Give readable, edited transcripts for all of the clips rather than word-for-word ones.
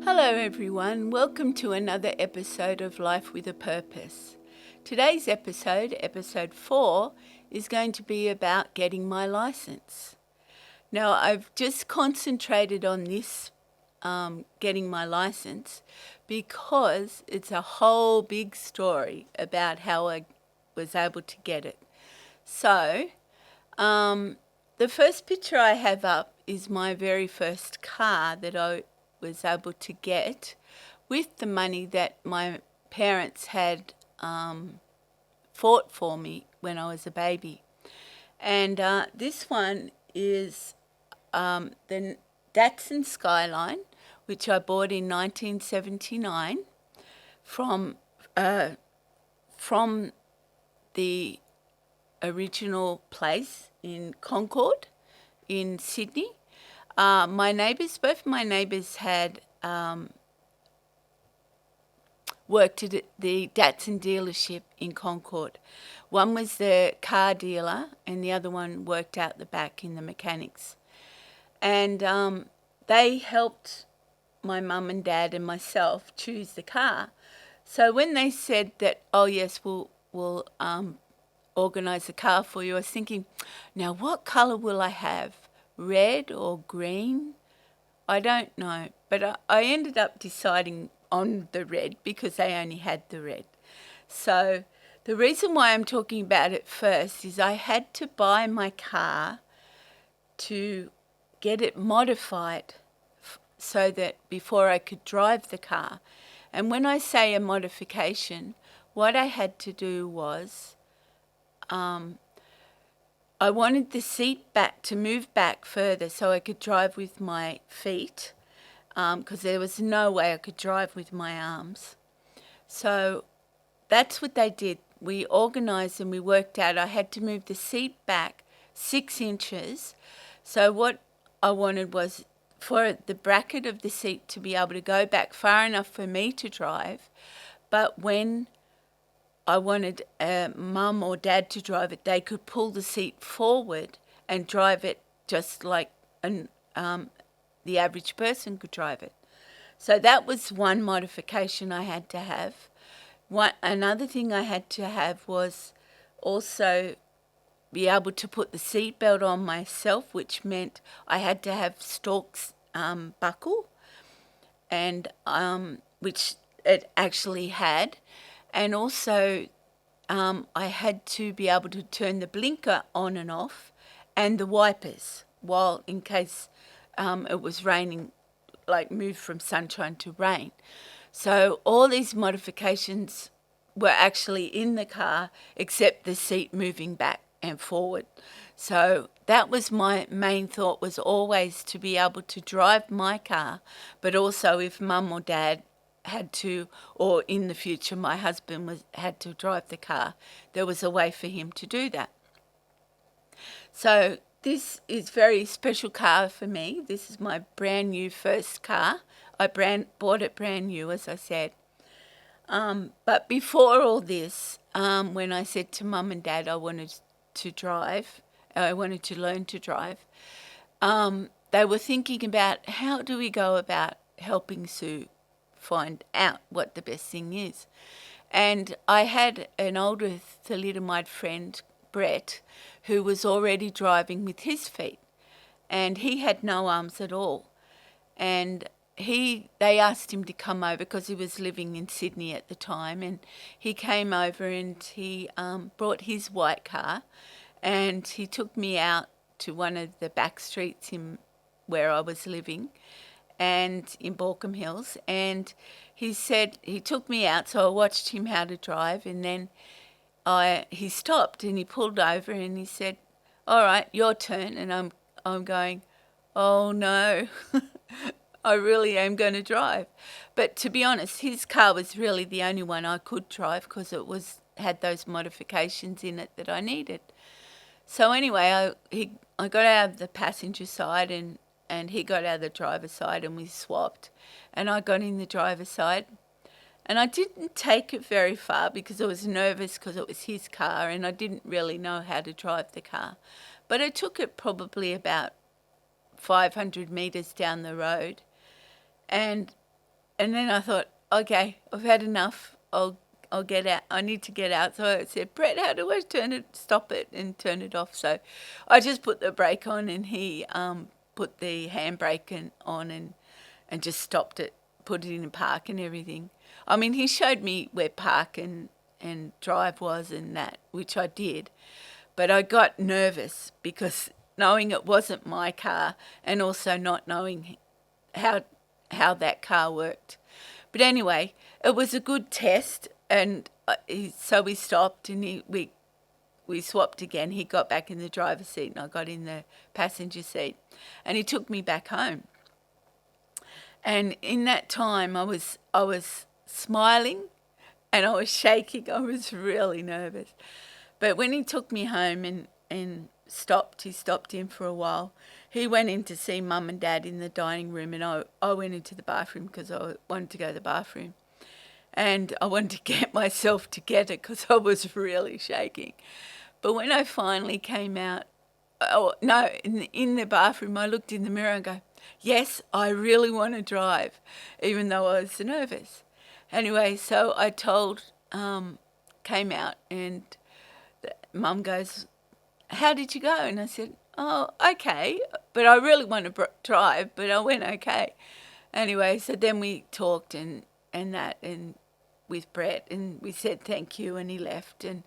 Hello everyone, welcome to another episode of Life with a Purpose. Today's episode, episode 4, is going to be about getting my license. Now I've just concentrated on this getting my license because it's a whole big story about how I was able to get it. So the first picture I have up is my very first car that I was able to get with the money that my parents had fought for me when I was a baby. And this one is the Datsun Skyline, which I bought in 1979 from the original place in Concord in Sydney. Both my neighbours had worked at the Datsun dealership in Concord. One was the car dealer and the other one worked out the back in the mechanics. And they helped my mum and dad and myself choose the car. So when they said that, oh yes, we'll organise the car for you, I was thinking, now what colour will I have? Red or green? I don't know, but I ended up deciding on the red because they only had the red. So the reason why I'm talking about it first is I had to buy my car to get it modified so that before I could drive the car. And when I say a modification, what I had to do was I wanted the seat back to move back further so I could drive with my feet because there was no way I could drive with my arms. So that's what they did. We organised and we worked out I had to move the seat back 6 inches. So what I wanted was for the bracket of the seat to be able to go back far enough for me to drive, but when I wanted mum or dad to drive it, they could pull the seat forward and drive it just like the average person could drive it. So that was one modification I had to have. Another thing I had to have was also be able to put the seatbelt on myself, which meant I had to have Stork's buckle, and which it actually had. And also I had to be able to turn the blinker on and off and the wipers while in case it was raining, like move from sunshine to rain. So all these modifications were actually in the car except the seat moving back and forward. So that was my main thought, was always to be able to drive my car, but also if mum or dad had to, or in the future my husband had to drive the car, there was a way for him to do that. So this is a very special car for me. This is my brand new first car. I bought it brand new, as I said. But before all this, when I said to mum and dad I wanted to learn to drive, they were thinking about how do we go about helping Sue find out what the best thing is. And I had an older thalidomide friend, Brett, who was already driving with his feet, and he had no arms at all. And they asked him to come over because he was living in Sydney at the time, and he came over and he brought his white car and he took me out to one of the back streets in where I was living, and in Baulkham Hills, and he said he took me out, so I watched him how to drive, and then he stopped and he pulled over and he said, all right, your turn. And I'm going, oh no, I really am going to drive. But to be honest, his car was really the only one I could drive because it had those modifications in it that I needed. So anyway, I got out of the passenger side and he got out of the driver's side and we swapped. And I got in the driver's side. And I didn't take it very far because I was nervous because it was his car and I didn't really know how to drive the car. But I took it probably about 500 metres down the road. And and then I thought, okay, I've had enough. I'll get out. I need to get out. So I said, Brett, how do I stop it and turn it off? So I just put the brake on, and he put the handbrake on and just stopped it, put it in park and everything. I mean, he showed me where park and drive was and that, which I did. But I got nervous because knowing it wasn't my car and also not knowing how that car worked. But anyway, it was a good test, and so we stopped, and we swapped again. He got back in the driver's seat and I got in the passenger seat, and he took me back home. And in that time I was smiling and I was shaking. I was really nervous. But when he took me home and he stopped in for a while. He went in to see Mum and Dad in the dining room, and I went into the bathroom because I wanted to go to the bathroom. And I wanted to get myself together because I was really shaking. But when I finally came out, in the bathroom, I looked in the mirror and go, yes, I really want to drive, even though I was nervous. Anyway, so I came out, and Mum goes, how did you go? And I said, oh, okay, but I really want to drive, but I went okay. Anyway, so then we talked and with Brett, and we said thank you, and he left. And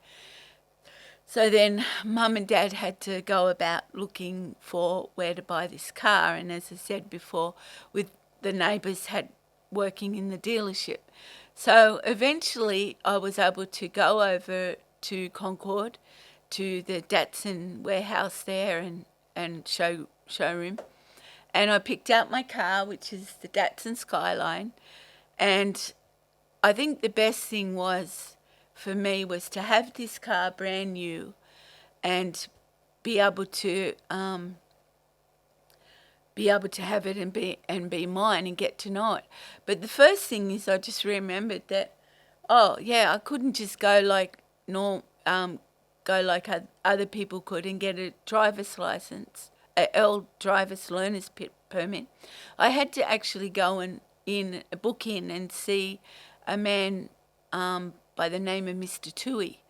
so then Mum and Dad had to go about looking for where to buy this car, and as I said before, with the neighbours working in the dealership. So eventually I was able to go over to Concord, to the Datsun warehouse there and showroom, and I picked out my car, which is the Datsun Skyline. And I think the best thing for me was to have this car brand new and be able to have it and be mine and get to know it. But the first thing is I just remembered that, I couldn't just go like other people could and get a driver's license, a driver's learner's permit. I had to actually go book in and see a man by the name of Mr. Tui,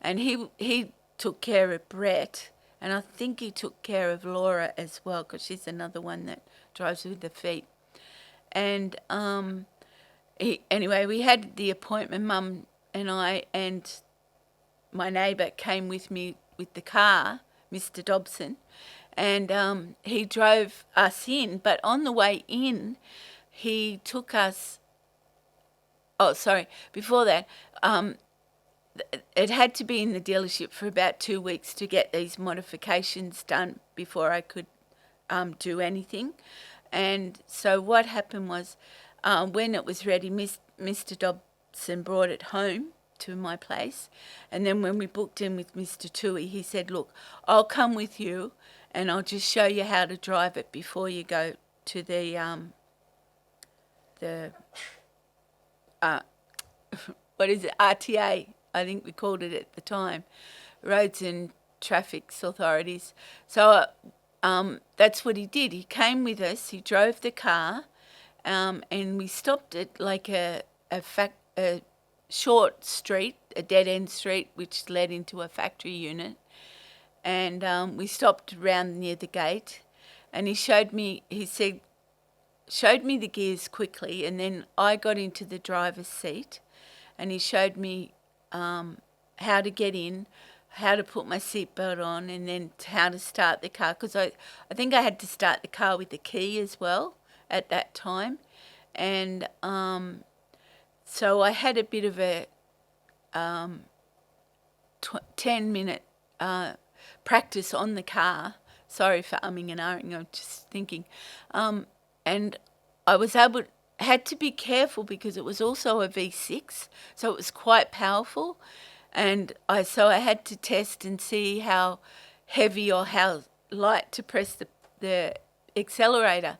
and he took care of Brett, and I think he took care of Laura as well, because she's another one that drives with the feet. And anyway, we had the appointment. Mum and I and my neighbour came with me with the car, Mr. Dobson, and he drove us in. But on the way in, he took us. Oh, sorry. Before that, it had to be in the dealership for about 2 weeks to get these modifications done before I could do anything. And so what happened was, when it was ready, Mr. Dobson brought it home to my place, and then when we booked in with Mr. Tui, he said, look, I'll come with you and I'll just show you how to drive it before you go to the what is it, RTA, I think we called it at the time, Roads and Traffic Authorities. So that's what he did. He came with us, he drove the car, and we stopped at like a short street, a dead-end street, which led into a factory unit. And we stopped around near the gate, and he showed me the gears quickly, and then I got into the driver's seat, and he showed me how to get in, how to put my seatbelt on, and then how to start the car, because I think I had to start the car with the key as well at that time. And so I had a bit of a 10-minute practice on the car. Sorry for umming and ahhing, I'm just thinking. And I had to be careful because it was also a V6, so it was quite powerful. And I had to test and see how heavy or how light to press the accelerator.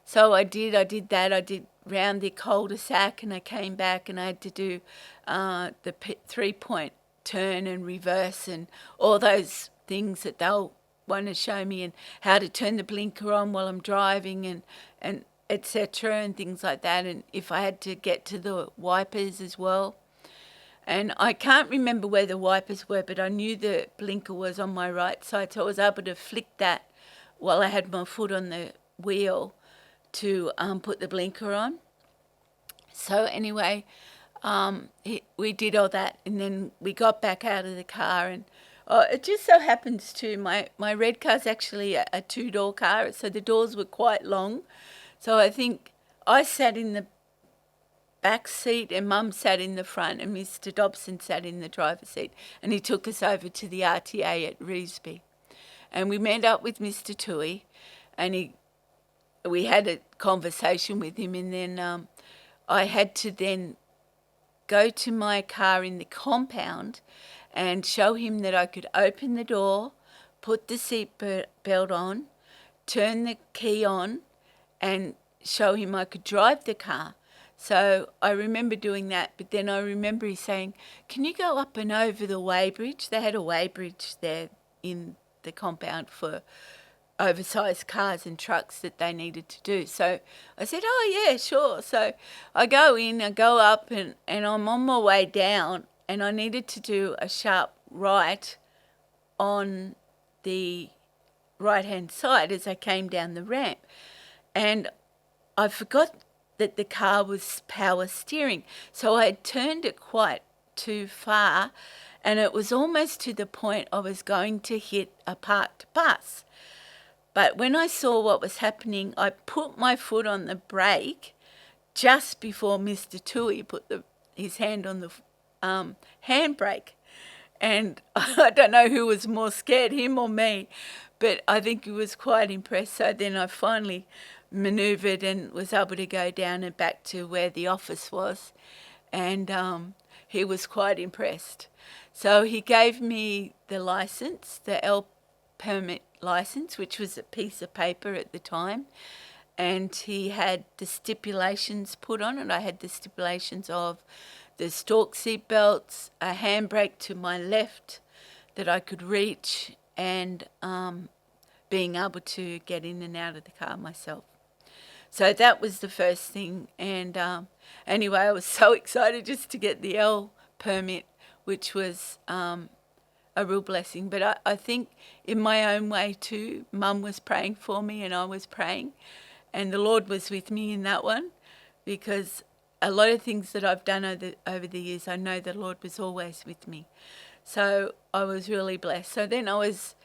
So I did that. I did round the cul-de-sac, and I came back and I had to do the 3-point turn and reverse and all those things that they'll want to show me, and how to turn the blinker on while I'm driving, and etc. and things like that, and if I had to get to the wipers as well. And I can't remember where the wipers were, but I knew the blinker was on my right side, so I was able to flick that while I had my foot on the wheel to put the blinker on. So anyway, we did all that, and then we got back out of the car, and it just so happens too, my red car's actually a two-door car, so the doors were quite long. So I think I sat in the back seat and Mum sat in the front, and Mr. Dobson sat in the driver's seat, and he took us over to the RTA at Revesby. And we met up with Mr. Toohey, and we had a conversation with him, and then I had to then go to my car in the compound and show him that I could open the door, put the seat belt on, turn the key on, and show him I could drive the car. So I remember doing that, but then I remember he saying, can you go up and over the weighbridge? They had a weighbridge there in the compound for oversized cars and trucks that they needed to do. So I said, oh yeah, sure. So I go in, I go up, and I'm on my way down, and I needed to do a sharp right on the right-hand side as I came down the ramp. And I forgot that the car was power steering. So I had turned it quite too far, and it was almost to the point I was going to hit a parked bus. But when I saw what was happening, I put my foot on the brake just before Mr. Toohey put his hand on the handbrake. And I don't know who was more scared, him or me, but I think he was quite impressed. So then I finally manoeuvred and was able to go down and back to where the office was. And he was quite impressed. So he gave me the license, the L permit license, which was a piece of paper at the time, and he had the stipulations put on it. I had the stipulations of the stalk seat belts, a handbrake to my left that I could reach, and being able to get in and out of the car myself. So that was the first thing, and anyway, I was so excited just to get the L permit, which was a real blessing. But I think in my own way too, Mum was praying for me and I was praying, and the Lord was with me in that one, because a lot of things that I've done over the years, I know the Lord was always with me. So I was really blessed. So then I was,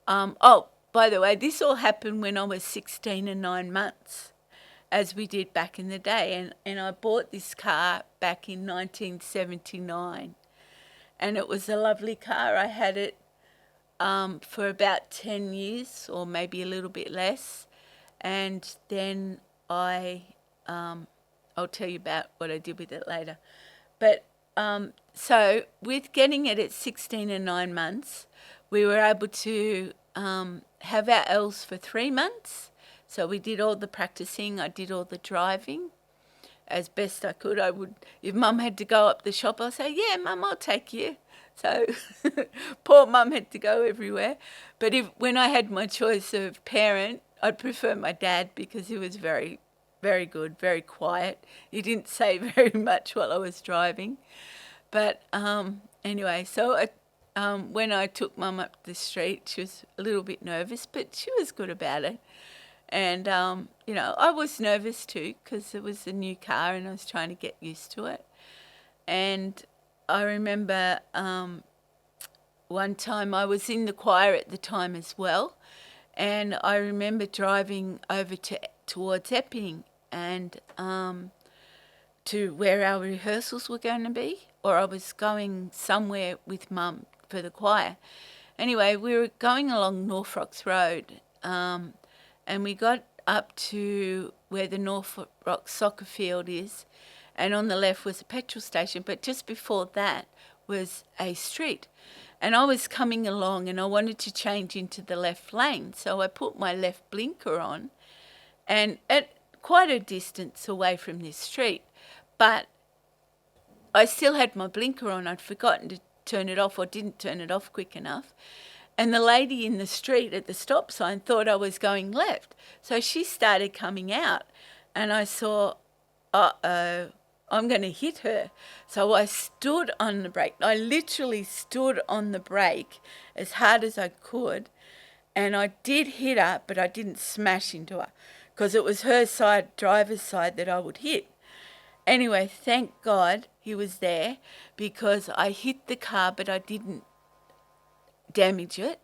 by the way, this all happened when I was 16 and 9 months, as we did back in the day. And I bought this car back in 1979. And it was a lovely car. I had it for about 10 years or maybe a little bit less. And then I'll tell you about what I did with it later. But so with getting it at 16 and 9 months, we were able to have our L's for 3 months. So we did all the practicing. I did all the driving as best I could. I would, if Mum had to go up the shop, I'd say, yeah, Mum, I'll take you. So poor Mum had to go everywhere. But when I had my choice of parent, I'd prefer my dad, because he was very, very good, very quiet. He didn't say very much while I was driving. But anyway, so when I took Mum up the street, she was a little bit nervous, but she was good about it. And, I was nervous too, because it was a new car and I was trying to get used to it. And I remember one time I was in the choir at the time as well, and I remember driving over towards Epping and to where our rehearsals were going to be, or I was going somewhere with Mum for the choir. Anyway, we were going along Norfolk's Road, and we got up to where the Norfolk soccer field is, and on the left was a petrol station, but just before that was a street. And I was coming along and I wanted to change into the left lane, so I put my left blinker on, and at quite a distance away from this street, but I still had my blinker on. I'd forgotten to turn it off, or didn't turn it off quick enough. And the lady in the street at the stop sign thought I was going left. So she started coming out. and I saw, uh-oh, I'm going to hit her. So I stood on the brake. I literally stood on the brake as hard as I could, and I did hit her, but I didn't smash into her because it was her side, driver's side, that I would hit. Anyway, thank God he was there because I hit the car, but I didn't damage it.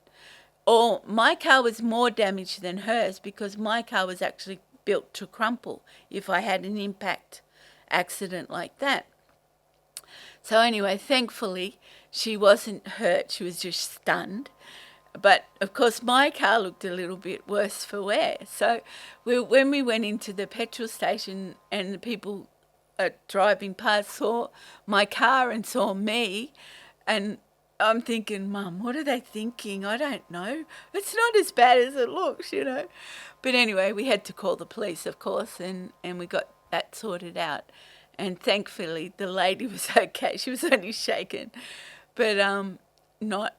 Or my car was more damaged than hers because my car was actually built to crumple if I had an impact accident like that. So anyway, thankfully, she wasn't hurt. She was just stunned. But of course, my car looked a little bit worse for wear. So when we went into the petrol station and the people driving past saw my car and saw me, and I'm thinking, Mum, what are they thinking? I don't know. It's not as bad as it looks, you know. But anyway, we had to call the police, of course, and we got that sorted out. And thankfully, the lady was okay. She was only shaken, but not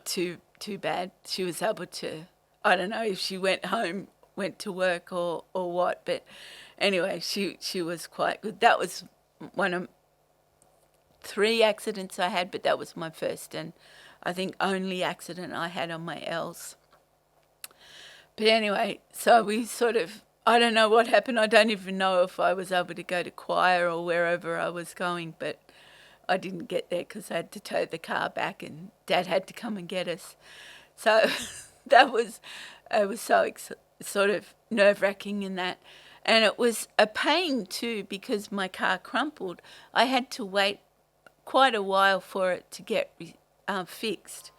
too bad. She was able to, I don't know if she went home, went to work or what, but anyway, she was quite good. That was one of 3 accidents I had, but that was my first and I think only accident I had on my L's. But anyway, so we sort of, I don't know what happened. I don't even know if I was able to go to choir or wherever I was going, but I didn't get there because I had to tow the car back and Dad had to come and get us. So it was so sort of nerve-wracking in that. And it was a pain too because my car crumpled. I had to wait quite a while for it to get fixed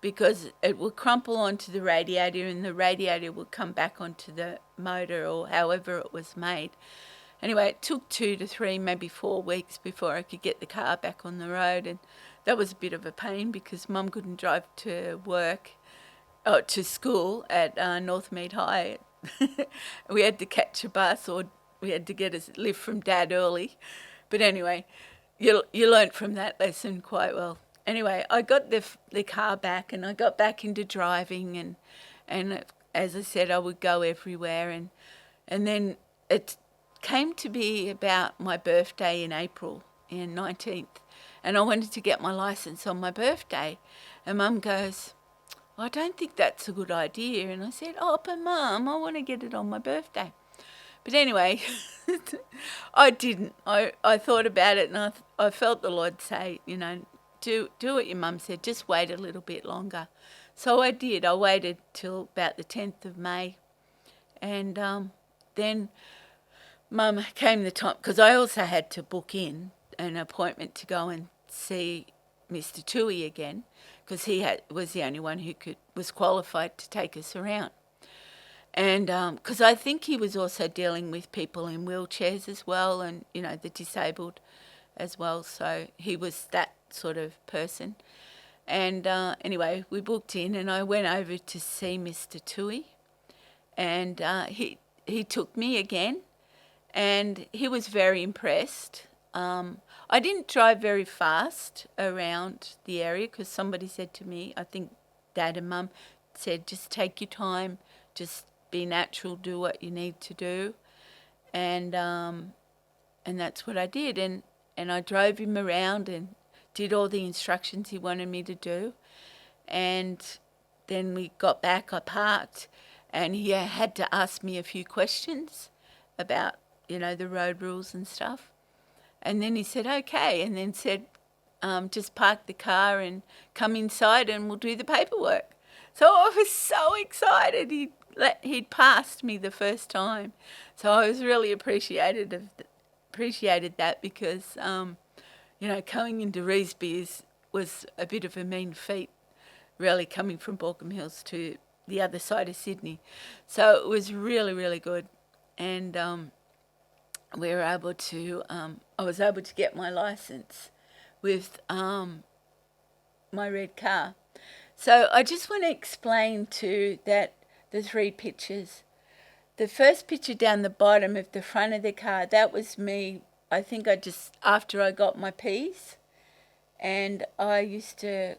because it would crumple onto the radiator and the radiator would come back onto the motor or however it was made. Anyway, it took 2 to 3, maybe 4 weeks before I could get the car back on the road, and that was a bit of a pain because Mum couldn't drive to to school at Northmead High. We had to catch a bus or we had to get a lift from Dad early. But anyway, you learnt from that lesson quite well. Anyway, I got the car back and I got back into driving and as I said, I would go everywhere and then it came to be about my birthday in April, in 19th, and I wanted to get my license on my birthday. And Mum goes, I don't think that's a good idea. And I said, but Mum, I want to get it on my birthday. But anyway, I didn't. I thought about it and I felt the Lord say, you know, do what your Mum said, just wait a little bit longer. So I did. I waited till about the 10th of May. And then Mum came the time, because I also had to book in an appointment to go and see Mr. Tui again, because he was the only one who was qualified to take us around. And because I think he was also dealing with people in wheelchairs as well and, you know, the disabled as well. So he was that sort of person. And anyway, we booked in and I went over to see Mr. Tui. And he took me again. And he was very impressed. I didn't drive very fast around the area because somebody said to me, I think Dad and Mum said, just take your time, just be natural, do what you need to do. And that's what I did. And I drove him around and did all the instructions he wanted me to do. And then we got back, I parked, and he had to ask me a few questions about, you know, the road rules and stuff. And then he said, okay, and then said, just park the car and come inside and we'll do the paperwork. So I was so excited. He'd passed me the first time. So I was really appreciated that because, you know, coming into Revesby was a bit of a mean feat, really, coming from Baulkham Hills to the other side of Sydney. So it was really, really good. And we were able to, I was able to get my license with my red car. So I just want to explain too that the 3 pictures. The first picture down the bottom of the front of the car, that was me. I think after I got my P's, and I used to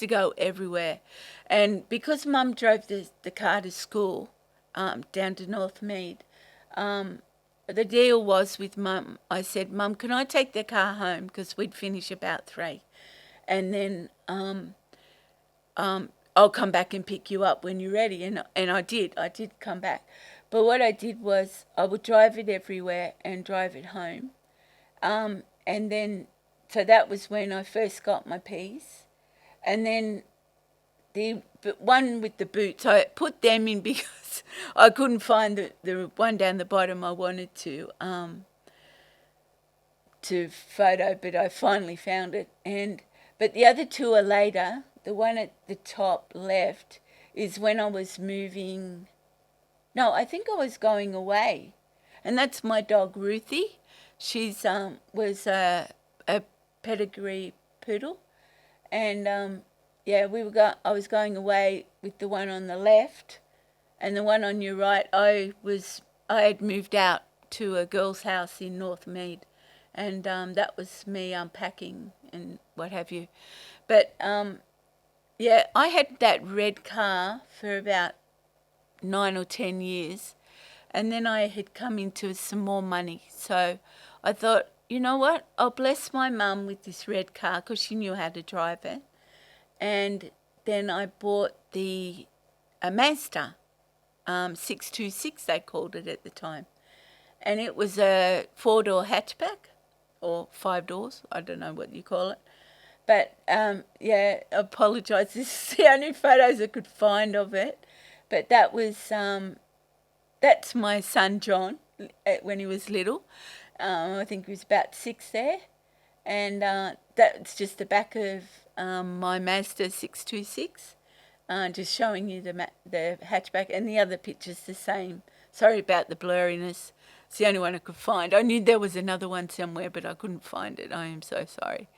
go everywhere. And because Mum drove the car to school down to Northmead. The deal was with Mum. I said, Mum, can I take the car home? Because we'd finish about 3. And then I'll come back and pick you up when you're ready. And I did. I did come back. But what I did was I would drive it everywhere and drive it home. And then, so that was when I first got my P's. And then the one with the boots, I put them in because I couldn't find the one down the bottom I wanted to photo, but I finally found it. But the other 2 are later. The one at the top left is when I was moving. No, I think I was going away, and that's my dog Ruthie. She's was a pedigree poodle, and I was going away with the one on the left, and the one on your right. I had moved out to a girl's house in Northmead, and that was me unpacking and what have you. But I had that red car for about 9 or 10 years, and then I had come into some more money. So I thought, you know what? I'll bless my mum with this red car because she knew how to drive it. And then I bought a Mazda 626, they called it at the time. And it was a 4-door hatchback, or 5 doors, I don't know what you call it. But, I apologise, this is the only photos I could find of it. But that was, that's my son John when he was little. I think he was about 6 there. And that's just the back of my Mazda 626, just showing you the hatchback. And the other picture's the same. Sorry about the blurriness. It's the only one I could find. I knew there was another one somewhere, but I couldn't find it. I am so sorry.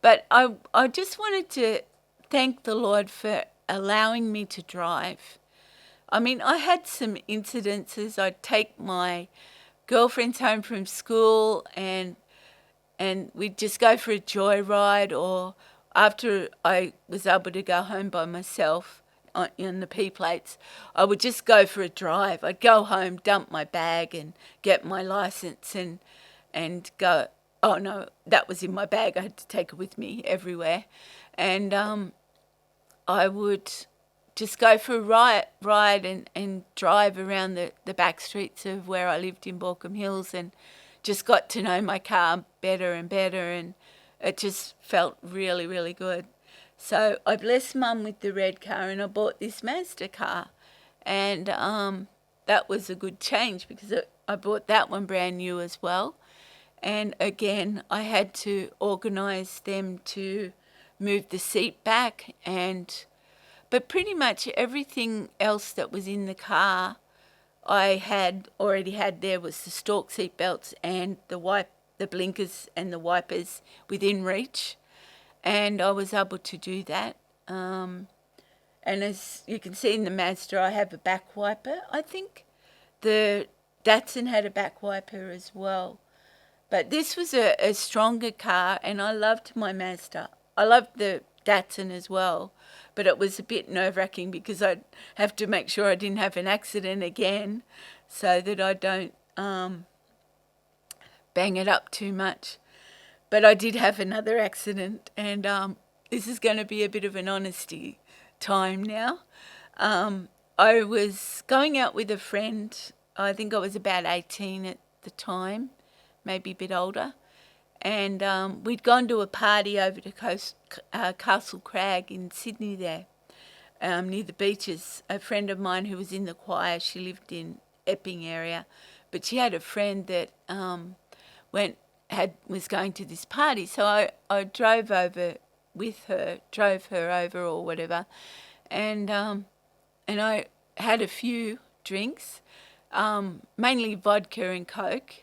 But I just wanted to thank the Lord for allowing me to drive. I mean, I had some incidences. I'd take my girlfriends home from school and we'd just go for a joyride, or after I was able to go home by myself on the P plates, I would just go for a drive. I'd go home, dump my bag and get my licence and go. Oh, no, that was in my bag. I had to take it with me everywhere. And I would just go for a ride and drive around the back streets of where I lived in Borkham Hills, and just got to know my car better and better, and it just felt really, really good. So I blessed Mum with the red car, and I bought this Mazda car. And that was a good change because I bought that one brand new as well. And again, I had to organise them to move the seat back, but pretty much everything else that was in the car I had already had. There was the stalk seat belts and the blinkers and the wipers within reach, and I was able to do that. And as you can see in the Mazda, I have a back wiper. I think the Datsun had a back wiper as well. But this was a stronger car, and I loved my Mazda. I loved the Datsun as well, but it was a bit nerve-wracking because I'd have to make sure I didn't have an accident again so that I don't bang it up too much. But I did have another accident, and this is going to be a bit of an honesty time now. I was going out with a friend. I think I was about 18 at the time, maybe a bit older, and we'd gone to a party over to Castle Crag in Sydney there, near the beaches. A friend of mine who was in the choir, she lived in Epping area, but she had a friend that was going to this party, so I drove over with her, drove her over or whatever, and I had a few drinks, mainly vodka and Coke.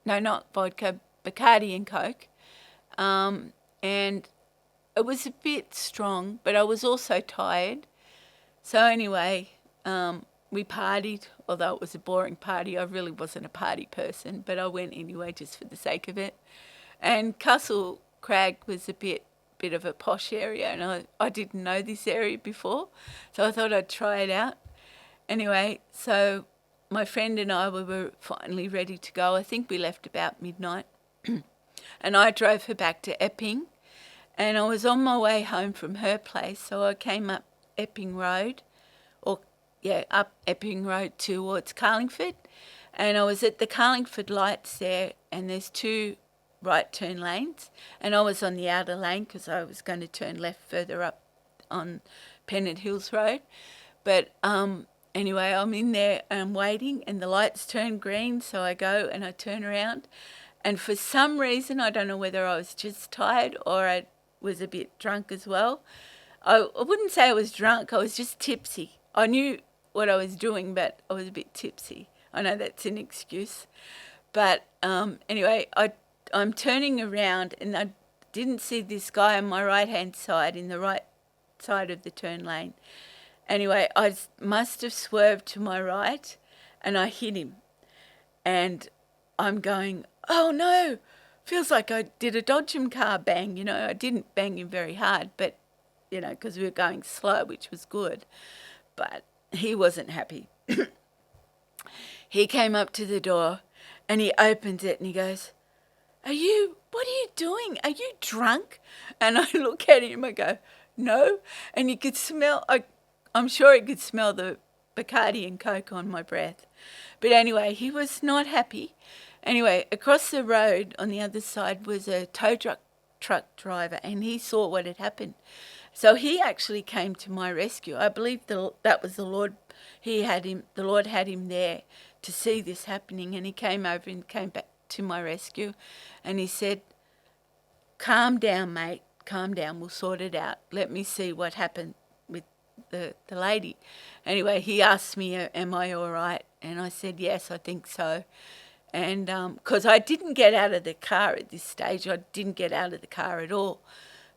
No, not vodka, Bacardi and Coke. And it was a bit strong, but I was also tired. So anyway, we partied, although it was a boring party. I really wasn't a party person, but I went anyway just for the sake of it. And Castle Crag was a bit of a posh area, and I didn't know this area before, so I thought I'd try it out. Anyway, so my friend and I, we were finally ready to go. I think we left about midnight. And I drove her back to Epping. And I was on my way home from her place, so I came up Epping Road, up Epping Road towards Carlingford. And I was at the Carlingford lights there, and there's 2 right turn lanes. And I was on the outer lane because I was going to turn left further up on Pennant Hills Road. But anyway, I'm in there and I'm waiting, and the lights turn green, so I go and I turn around. And for some reason, I don't know whether I was just tired or I was a bit drunk as well. I wouldn't say I was drunk, I was just tipsy. I knew what I was doing, but I was a bit tipsy. I know that's an excuse. But anyway, I'm turning around and I didn't see this guy on my right-hand side in the right side of the turn lane. Anyway, I must have swerved to my right and I hit him. And I'm going, oh no, feels like I did a Dodgem car bang. I didn't bang him very hard, but, because we were going slow, which was good. But he wasn't happy. He came up to the door and he opens it and he goes, what are you doing? Are you drunk? And I look at him, I go, no. And you could smell, I'm sure he could smell the Bacardi and Coke on my breath. But anyway, he was not happy. Anyway, across the road on the other side was a tow truck driver, and he saw what had happened. So he actually came to my rescue. I believe that was the Lord. The Lord had him there to see this happening, and he came over and came back to my rescue, and he said, calm down, mate, calm down, we'll sort it out. Let me see what happened with the lady. Anyway, he asked me, am I all right? And I said, yes, I think so. And because I didn't get out of the car at this stage, I didn't get out of the car at all.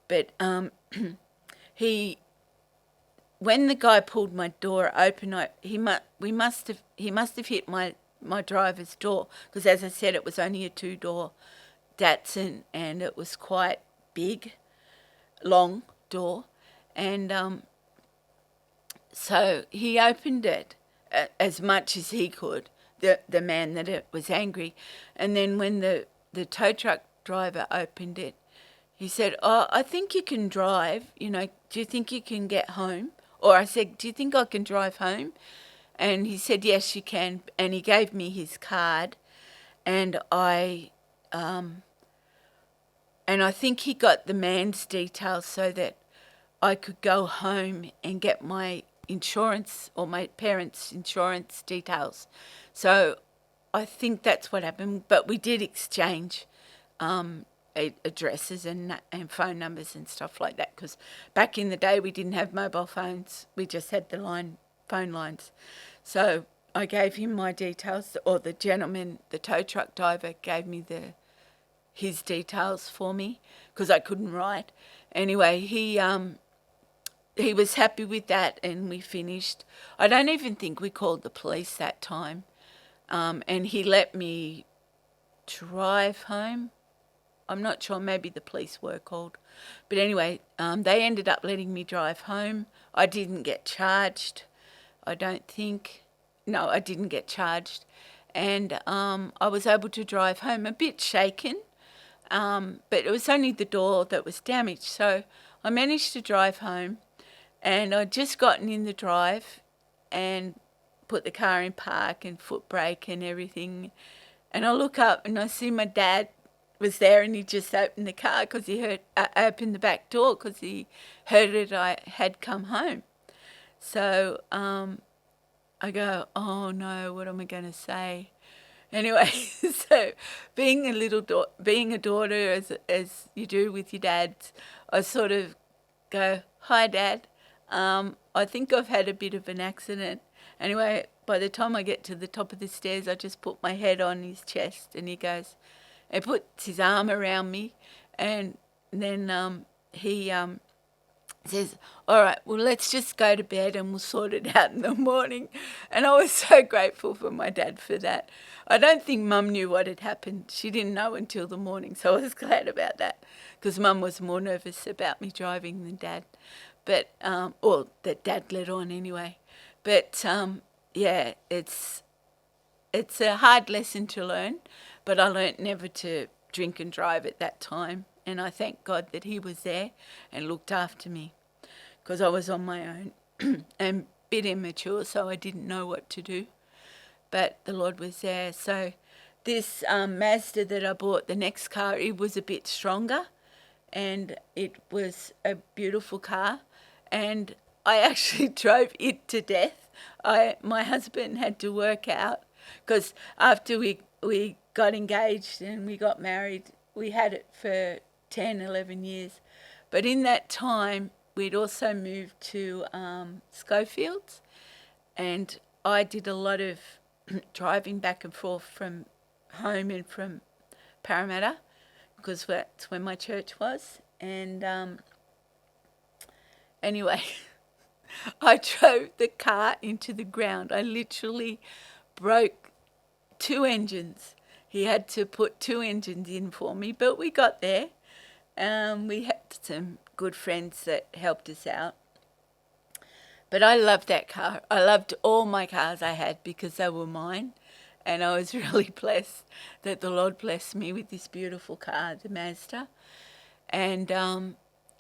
But when the guy pulled my door open, he must have hit my driver's door, because as I said, it was only a 2-door Datsun, and it was quite big, long door, and so he opened it as much as he could. The man that it was angry, and then when the tow truck driver opened it, he said, oh, I think you can drive, do you think you can get home? Or I said, do you think I can drive home? And he said, yes, you can. And he gave me his card, and I think he got the man's details so that I could go home and get my insurance, or my parents' insurance details. So I think that's what happened. But we did exchange addresses and phone numbers and stuff like that, because back in the day we didn't have mobile phones. We just had the phone lines. So I gave him my details, or the gentleman, the tow truck driver, gave me his details for me, because I couldn't write. Anyway, he was happy with that, and we finished. I don't even think we called the police that time. And he let me drive home. I'm not sure, maybe the police were called. But anyway, they ended up letting me drive home. I didn't get charged, I don't think. No, I didn't get charged. And I was able to drive home, a bit shaken, but it was only the door that was damaged. So I managed to drive home, and I'd just gotten in the drive and put the car in park and foot brake and everything. And I look up and I see my dad was there, and he just opened the car because he opened the back door because he heard it. I had come home. So I go, oh no, what am I going to say? Anyway, so being a daughter, as you do with your dads, I sort of go, hi Dad, I think I've had a bit of an accident. Anyway, by the time I get to the top of the stairs, I just put my head on his chest, and he puts his arm around me, and then he says, all right, well, let's just go to bed and we'll sort it out in the morning. And I was so grateful for my dad for that. I don't think Mum knew what had happened. She didn't know until the morning, so I was glad about that, because Mum was more nervous about me driving than Dad. But, or that Dad let on anyway. But yeah, it's a hard lesson to learn, but I learnt never to drink and drive at that time. And I thank God that He was there and looked after me, because I was on my own and a bit immature, so I didn't know what to do. But the Lord was there. So this Mazda that I bought, the next car, it was a bit stronger, and it was a beautiful car. And I actually drove it to death. My husband had to work out, because after we got engaged and we got married, we had it for 10, 11 years. But in that time, we'd also moved to Schofields, and I did a lot of driving back and forth from home and from Parramatta, because that's where my church was. And anyway, I drove the car into the ground. I literally broke 2 engines. He had to put 2 engines in for me, but we got there. We had some good friends that helped us out. But I loved that car. I loved all my cars I had because they were mine. And I was really blessed that the Lord blessed me with this beautiful car, the Mazda. And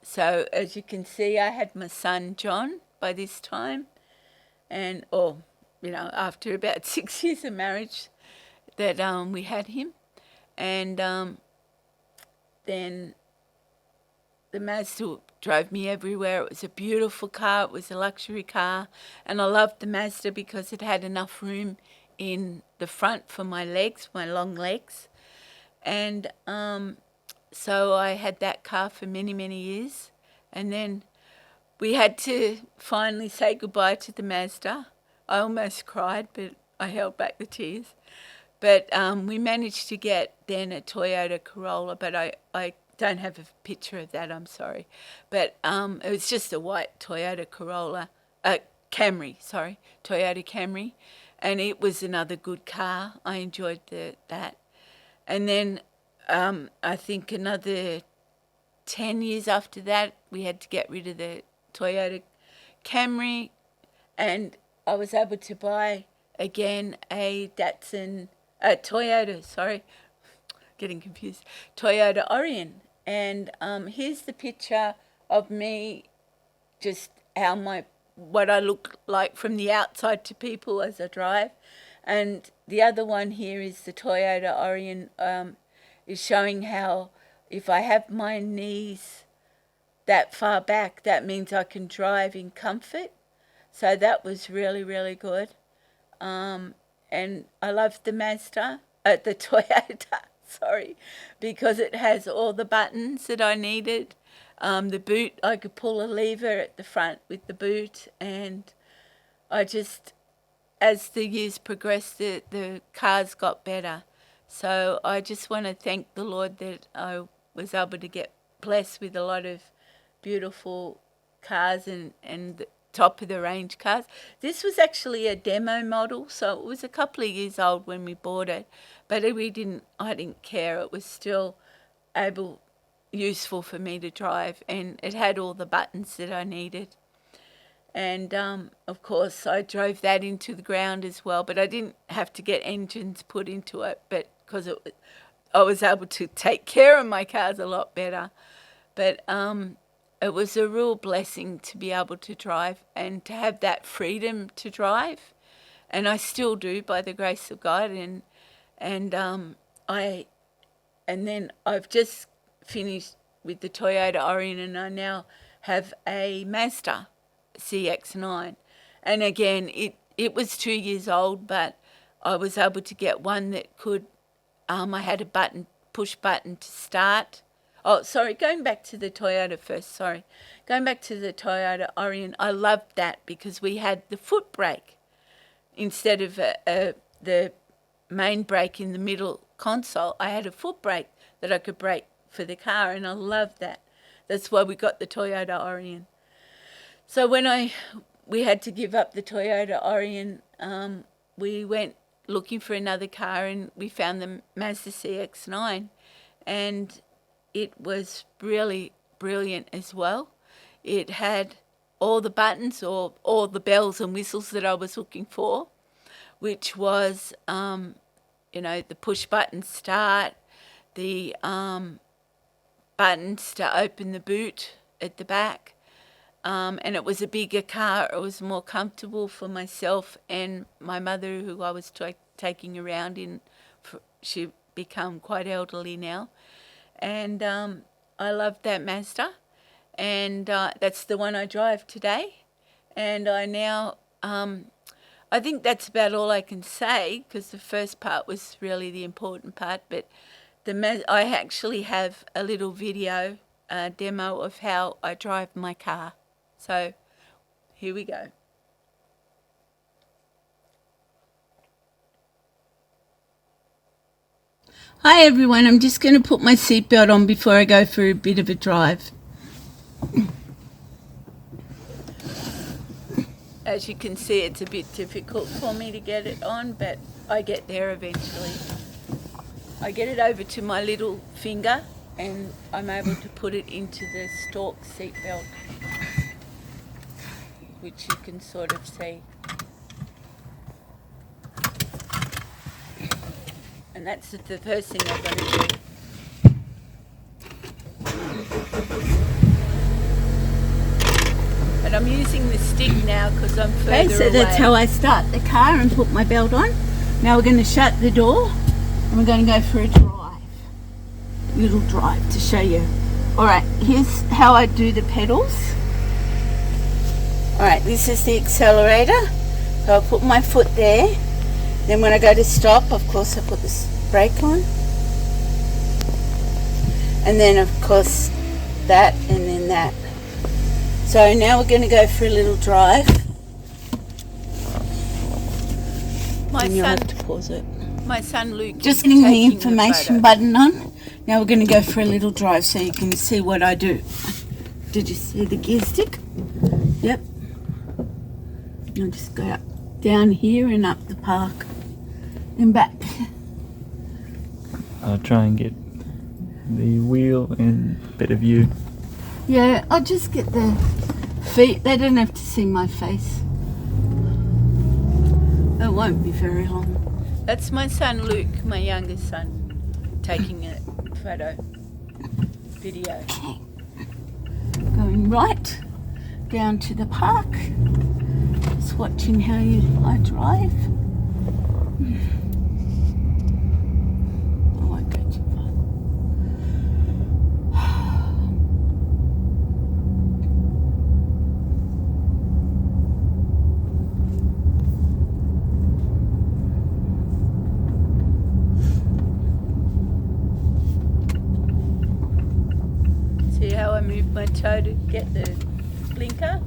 so as you can see, I had my son John by this time. And, after about 6 years of marriage that we had him. And then the Mazda drove me everywhere. It was a beautiful car. It was a luxury car. And I loved the Mazda because it had enough room in the front for my legs, my long legs. And so I had that car for many, many years. And then we had to finally say goodbye to the Mazda. I almost cried, but I held back the tears. But we managed to get then a Toyota Corolla, but I don't have a picture of that, I'm sorry. But it was just a white Toyota Corolla, Toyota Camry. And it was another good car. I enjoyed that. And then I think another 10 years after that, we had to get rid of the Toyota Camry. And I was able to buy again a Toyota Orion. And here's the picture of me, just what I look like from the outside to people as I drive. And the other one here is the Toyota Orion, is showing how if I have my knees that far back, that means I can drive in comfort. So that was really, really good. And I loved the the Toyota, because it has all the buttons that I needed. The boot, I could pull a lever at the front with the boot, and as the years progressed, the cars got better. So I just want to thank the Lord that I was able to get blessed with a lot of beautiful cars and top of the range cars. This was actually a demo model, so it was a couple of years old when we bought it, but I didn't care. It was still useful for me to drive, and it had all the buttons that I needed. And of course I drove that into the ground as well, but I didn't have to get engines put into it, but because I was able to take care of my cars a lot better. But it was a real blessing to be able to drive and to have that freedom to drive, and I still do by the grace of God. And then I've just finished with the Toyota Orion, and I now have a Mazda CX-9. And again, it was 2 years old, but I was able to get one that could, I had a push button to start. Oh, sorry, going back to the Toyota first, Going back to the Toyota Orion, I loved that because we had the foot brake instead of the main brake in the middle console. I had a foot brake that I could brake for the car, and I loved that. That's why we got the Toyota Orion. So when we had to give up the Toyota Orion, we went looking for another car, and we found the Mazda CX-9, and it was really brilliant as well. It had all the buttons or all the bells and whistles that I was looking for. which was, the push button start, the buttons to open the boot at the back. And it was a bigger car. It was more comfortable for myself and my mother, who I was taking around in. She become quite elderly now. And I loved that Mazda. And that's the one I drive today. And I now, I think that's about all I can say, because the first part was really the important part. But I actually have a little video demo of how I drive my car. So here we go. Hi everyone, I'm just going to put my seatbelt on before I go for a bit of a drive. As you can see, it's a bit difficult for me to get it on, but I get there eventually. I get it over to my little finger and I'm able to put it into the TORCC seatbelt, which you can sort of see. And that's the first thing I've got to do. And I'm using the stick now because I'm further away. So that's how I start the car and put my belt on. Now we're going to shut the door and we're going to go for a drive. Little drive to show you. Alright, here's how I do the pedals. Alright, this is the accelerator. So I'll put my foot there. Then when I go to stop, of course, I put this brake on. And then, of course, that and then that. So now we're going to go for a little drive. And you'll have to pause it. My son Luke just getting the information button on. Now we're going to go for a little drive so you can see what I do. Did you see the gear stick? Yep. I'll just go up, down here and up the park and back. I'll try and get the wheel and a bit of you. Yeah, I'll just get the feet. They don't have to see my face. It won't be very long. That's my son Luke, my youngest son, taking a video. Okay. Going right down to the park. Just watching how I drive. I won't go too far. See how I move my toe to get the blinker?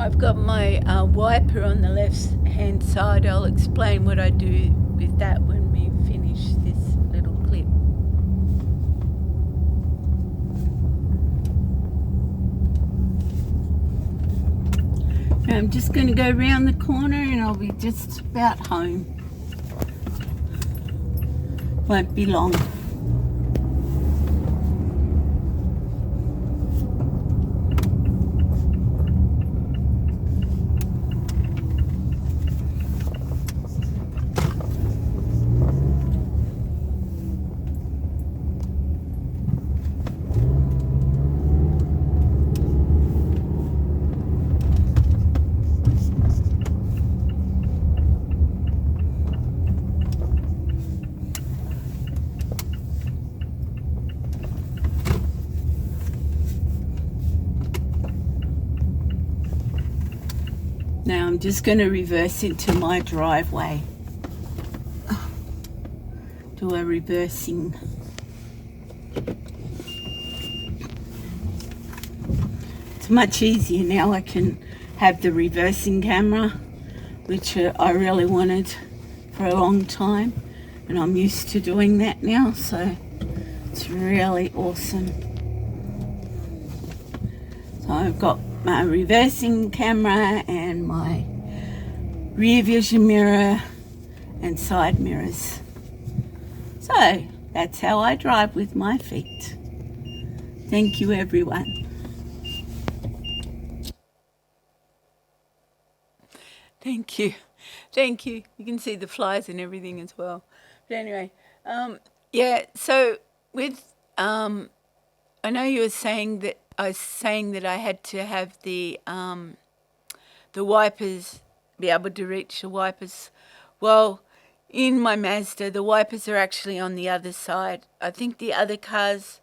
I've got my wiper on the left hand side. I'll explain what I do with that when we finish this little clip. Now I'm just going to go round the corner and I'll be just about home. Won't be long. Now I'm just going to reverse into my driveway. Do a reversing. It's much easier now. I can have the reversing camera, which I really wanted for a long time, and I'm used to doing that now, so it's really awesome. So I've got my reversing camera and my rear vision mirror and side mirrors. So that's how I drive with my feet. Thank you, everyone. Thank you. Thank you. You can see the flies and everything as well. But anyway, yeah, so with, I know you were saying that, I was saying that I had to have the wipers, be able to reach the wipers. Well, in my Mazda, the wipers are actually on the other side. I think the other cars,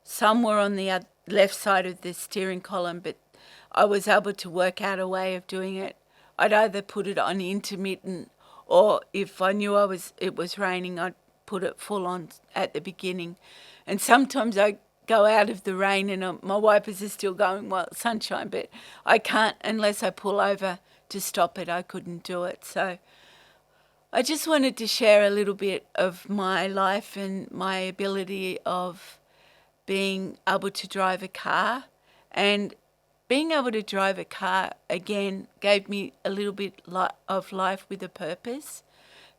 some were on the left side of the steering column, but I was able to work out a way of doing it. I'd either put it on intermittent, or if I knew it was raining, I'd put it full on at the beginning. And sometimes I go out of the rain and my wipers are still going while it's sunshine, but I can't unless I pull over to stop it. I couldn't do it. So I just wanted to share a little bit of my life and my ability of being able to drive a car. And being able to drive a car, again, gave me a little bit of life with a purpose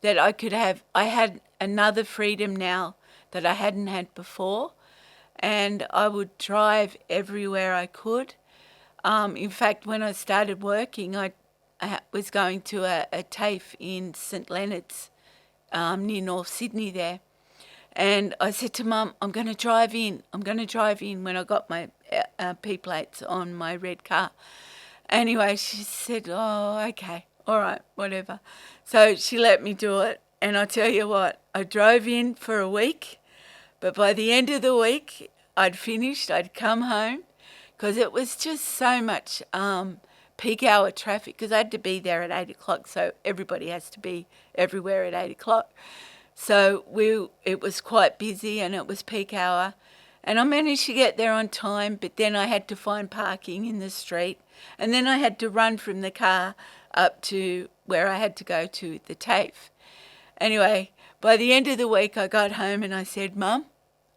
that I could have. I had another freedom now that I hadn't had before, and I would drive everywhere I could. In fact, when I started working, I was going to a TAFE in St Leonard's, near North Sydney there. And I said to Mum, I'm going to drive in when I got my P plates on my red car. Anyway, she said, oh, okay, all right, whatever. So she let me do it. And I tell you what, I drove in for a week, but by the end of the week, I'd finished, I'd come home, because it was just so much peak hour traffic, because I had to be there at 8 o'clock, so everybody has to be everywhere at 8 o'clock. So it was quite busy and it was peak hour, and I managed to get there on time, but then I had to find parking in the street, and then I had to run from the car up to where I had to go to the TAFE. Anyway, by the end of the week, I got home and I said, Mum,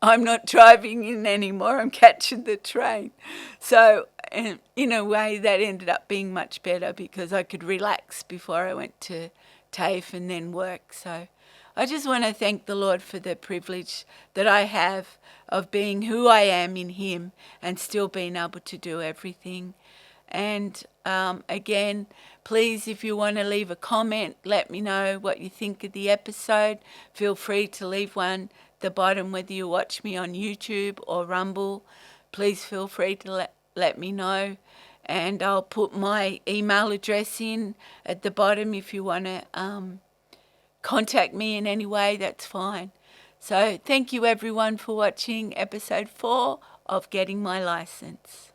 I'm not driving in anymore, I'm catching the train. So in a way, that ended up being much better because I could relax before I went to TAFE and then work. So I just want to thank the Lord for the privilege that I have of being who I am in Him and still being able to do everything. And again, please, if you want to leave a comment, let me know what you think of the episode. Feel free to leave one at the bottom, whether you watch me on YouTube or Rumble. Please feel free to let me know. And I'll put my email address in at the bottom if you want to contact me in any way, that's fine. So thank you everyone for watching episode 4 of Getting My License.